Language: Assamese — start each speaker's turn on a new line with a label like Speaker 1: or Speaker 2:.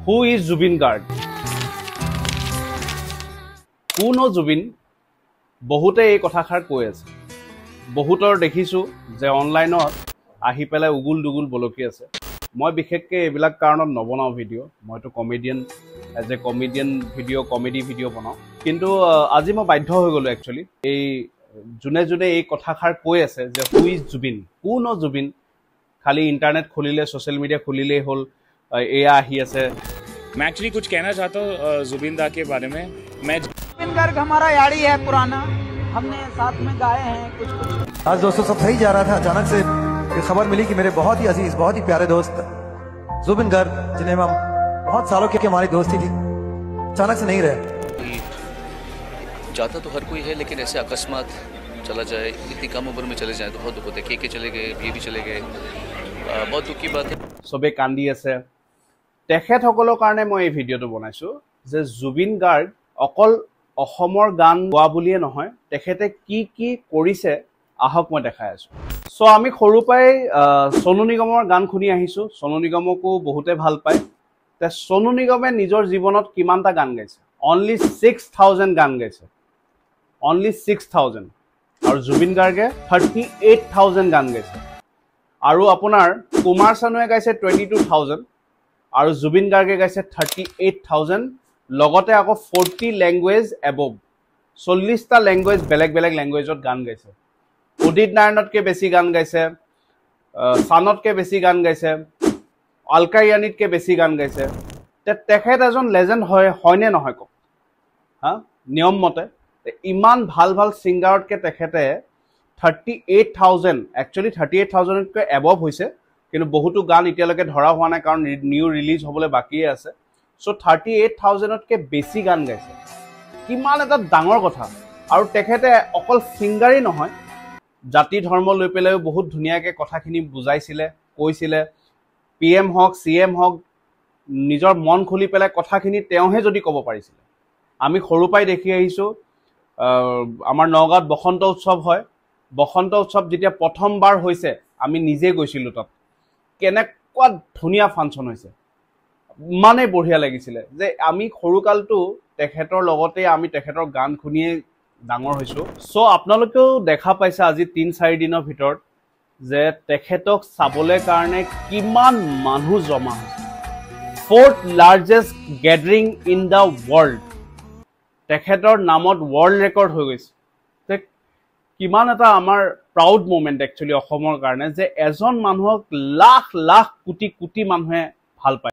Speaker 1: Who is Zubin Garg? কোন জুবিন বহুতে এই কথাষাৰ কৈ আছে বহুতৰ দেখিছো যে অনলাইনত আহি পেলাই উগুল দুগুল বলকি আছে মই বিশেষকৈ এইবিলাক কাৰণত নবনাও ভিডিও মইতো comedian as a comedian video comedy video বনাও কিন্তু আজি মই বাধ্য হৈ গলো একচুয়ালি এই জুনে জুনে এই কথাষাৰ কৈ আছে যে হু ইজ জুবিন কোন জুবিন খালি ইন্টারনেট খুলিলে সোশ্যাল মিডিয়া খুলিলে হল এয়া আহি আছে
Speaker 2: मैं एक्चुअली कुछ कहना चाहता हूँ जुबिन दा के बारे में मैं
Speaker 3: जुबिन गर्ग हमारा यारी है पुराना हमने साथ में गाए हैं कुछ
Speaker 4: आज दोस्तों सब सही जा रहा था अचानक से ये खबर मिली कि मेरे बहुत ही अजीज बहुत ही प्यारे दोस्त जुबिन गर्ग जिन्हें हम बहुत सालों की हमारी दोस्ती थी अचानक से नहीं रहे
Speaker 5: चाहता तो हर कोई है लेकिन ऐसे अकस्मात चला जाए इतनी कम उम्र में चले जाए तो बहुत दुख होता है के चले गए ये भी चले गए बहुत दुख की बात है
Speaker 1: सबे कांदी আছে তেখেতসকলৰ কাৰণে মই এই ভিডিওটো বনাইছো যে জুবিন গাৰ্গ অকল অসমৰ গান গোৱা বুলিয়ে নহয় তেখেতে কি কি কৰিছে আহক মই দেখাই আছো সো আমি সৰু পাই সোনু নিগমৰ গান শুনি আহিছো সোনু নিগমকো বহুতে ভাল পায় তে সোনু নিগমে নিজৰ জীৱনত কিমানটা গান গাইছে অনলি 6000 গান গাইছে অনলি 6000 আৰু জুবিন গাৰ্গে 38000 গান গাইছে আৰু আপোনাৰ কুমাৰ চানুৱে গাইছে 22000 আৰু জুবিন গাৰ্গে গাইছে 38000 লগতে আকৌ 40 ল্যাঙ্গুৱেজ এবভ 40টা ল্যাঙ্গুৱেজ বেলেগ বেলেগ ল্যাঙ্গুৱেজত গান গাইছে উদিত নাৰায়ণতকৈ বেছি গান গাইছে সানতকৈ বেছি গান গাইছে আলকা ইয়ানিতকৈ বেছি গান গাইছে তেখেত এজন লেজেণ্ড হয়নে নহয় কওক হা নিয়ম মতে ইমান ভাল ভাল সিঙ্গাৰতকৈ তেখেতে 38000 একচুয়ালি 38000তকৈ এবভ হৈছে কিন্তু বহুতো গান এতিয়ালৈকে ধৰা হোৱা নাই কাৰণ নিউ ৰিলিজ হ'বলৈ বাকি আছে সো 38000তকৈ বেছি গান গাইছে কিমান এটা ডাঙৰ কথা আৰু তেখেতে অকল সিঙ্গাৰই নহয় জাতি ধৰ্ম লৈ পেলাইও বহুত ধুনীয়াকৈ কথাখিনি বুজাইছিলে কৈছিলে পিএম হক সিএম হক নিজৰ মন খুলি পেলাই কথাখিনি তেওঁহে যদি ক'ব পাৰিছিল আমি সৰু পাই দেখি আহিছো আমাৰ নগাঁৱত বসন্ত উৎসৱ হয় বসন্ত উৎসৱ যেতিয়া প্ৰথমবাৰ হৈছে আমি নিজে গৈছিলো তাত কেনেকুৱা ধুনীয়া ফাংচন হৈছে মানে বঢ়িয়া লাগিছিলে যে আমি সৰুকালটো তেখেতৰ লগতে আমি তেখেতৰ গান শুনিয়ে ডাঙৰ হৈছো সো আপোনালোকেও দেখা পাইছে আজি 3-4 দিনৰ ভিতৰত যে তেখেতক চাবলৈ কাৰণে কিমান মানুহ জমা হৈছে 4th largest gathering in the world তেখেতৰ নামত ওয়াৰ্ল্ড ৰেকৰ্ড হৈ গৈছে কিমান এটা আমাৰ প্ৰাউড মোমেন্ট একচুয়ালি অসমৰ কাৰণে যে এজন মানুহক লাখ লাখ কোটি কোটি মানুহে ভাল পায়